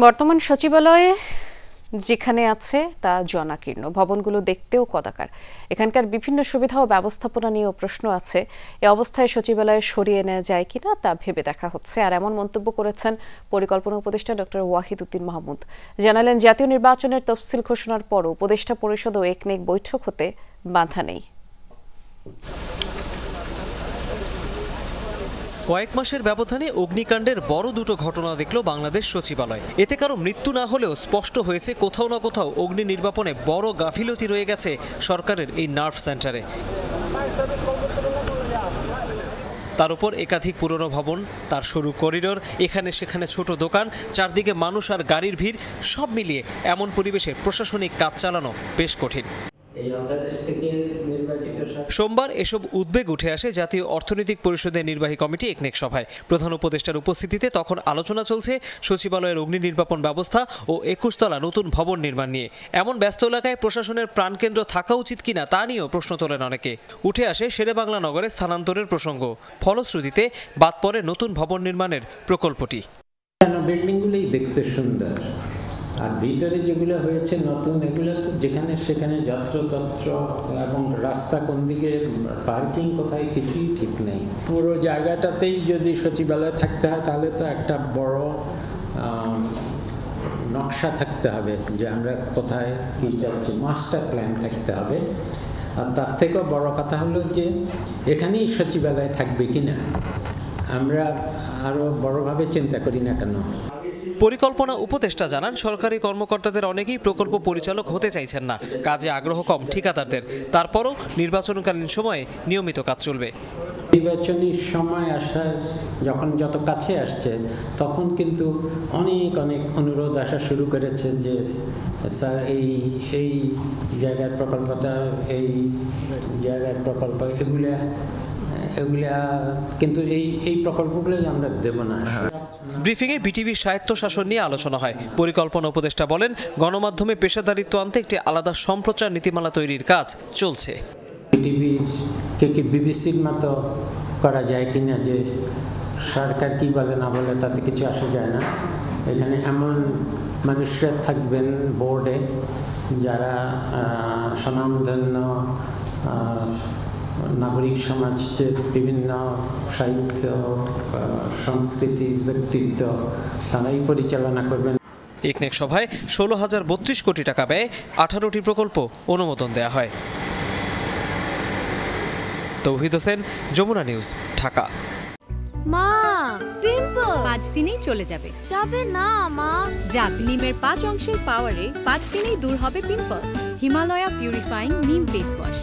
বর্তমান সচিবালয়ে যেখানে আছে তা জনাকীর্ণ, ভবনগুলো দেখতেও কদাকার। এখানকার বিভিন্ন সুবিধা ও ব্যবস্থাপনা নিয়েও প্রশ্ন আছে। এ অবস্থায় সচিবালয়ে সরিয়ে নেওয়া যায় কিনা তা ভেবে দেখা হচ্ছে। আর এমন মন্তব্য করেছেন পরিকল্পনা উপদেষ্টা ডক্টর ওয়াহিদ উদ্দিন মাহমুদ। জানালেন, জাতীয় নির্বাচনের তফসিল ঘোষণার পরও উপদেষ্টা পরিষদ ও একনেক বৈঠক হতে বাধা নেই। কয়েক মাসের ব্যবধানে অগ্নিকাণ্ডের বড় দুটো ঘটনা দেখল বাংলাদেশ সচিবালয়। এতে কারো মৃত্যু না হলেও স্পষ্ট হয়েছে কোথাও না কোথাও অগ্নি নির্বাপনে বড় গাফিলতি রয়ে গেছে সরকারের এই নার্ভ সেন্টারে। তার উপর একাধিক পুরনো ভবন, তার সরু করিডোর, এখানে সেখানে ছোট দোকান, চারদিকে মানুষ আর গাড়ির ভিড়, সব মিলিয়ে এমন পরিবেশে প্রশাসনিক কাজ চালানো বেশ কঠিন। সোমবার এসব উদ্বেগ উঠে আসে জাতীয় অর্থনৈতিক পরিষদের নির্বাহী কমিটি একনেক সভায়। প্রধান উপদেষ্টার উপস্থিতিতে তখন আলোচনা চলছে সচিবালয়ের অগ্নি নির্বাপন ব্যবস্থা ও ২১ তলা নতুন ভবন নির্মাণ নিয়ে। এমন ব্যস্ত এলাকায় প্রশাসনের প্রাণকেন্দ্র থাকা উচিত কিনা তা নিয়েও প্রশ্ন তোলেন অনেকে। উঠে আসে শেরেবাংলা নগরে স্থানান্তরের প্রসঙ্গ। ফলশ্রুতিতে বাদ পড়ে নতুন ভবন নির্মাণের প্রকল্পটি। বিল্ডিংগুলোই দেখতে সুন্দর, আর ভিতরে যেগুলো হয়েছে নতুন, এগুলো তো যেখানে সেখানে যত্রতত্র, এবং রাস্তা কোন দিকে, পার্কিং কোথায়, কিছুই ঠিক নেই। পুরো জায়গাটাতেই যদি সচিবালয় থাকতে হয় তাহলে তো একটা বড় নকশা থাকতে হবে যে আমরা কোথায় কী চাচ্ছি, মাস্টার প্ল্যান থাকতে হবে। আর তার থেকেও বড় কথা হলো যে এখানেই সচিবালয় থাকবে কিনা আমরা আরও বড়ভাবে চিন্তা করি না কেন। পরিকল্পনা উপদেষ্টা জানান, সরকারি কর্মকর্তাদের অনেকেই প্রকল্প পরিচালক হতে চাইছেন না। কাজে আগ্রহ কম ঠিকাদারদের। তারপরও নির্বাচনকালীন সময়ে নিয়মিত কাজ চলবে। নির্বাচনী সময় আসার যখন যত কাছে আসছে তখন কিন্তু অনেক অনুরোধ আসা শুরু করেছে যে স্যার এই জায়গার প্রকল্পটা, এই জায়গার প্রকল্প, এগুলা কিন্তু এই প্রকল্পগুলোই আমরা দেব না। ব্রিফিংয়ে বিটিভির স্বায়ত্তশাসন নিয়ে আলোচনা হয়। পরিকল্পনা উপদেষ্টা বলেন, গণমাধ্যমে পেশাদারিত্ব আনতে একটি আলাদা সম্প্রচার নীতিমালা তৈরির কাজ চলছে। বিটিভিকে কি বিবিসির মতো করা যায় কিনা, যে সরকার কি বলে না বলে তাতে কিছু আসা যায় না। এখানে এমন মানুষরা থাকবেন বোর্ডে যারা স্বনামধন্য নাগরিক সমাজের বিভিন্ন সাহিত্য, সংস্কৃতি, ব্যক্তিত্ব, তারাই পরিচালনা করবেন। একনেক সভায় 16,032 কোটি টাকা ব্যয়ে 18টি প্রকল্প অনুমোদন দেয়া হয়। তৌহিদ হোসেন, যমুনা নিউজ, ঢাকা। মা, পিম্পল 5 দিনেই চলে যাবে। যাবে না মা। জাপ নিমের 5 অংশের পাওয়ারে 5 দিনেই দূর হবে পিম্পল। হিমালয়া পিউরিফাইং নিম ফেস ওয়াশ।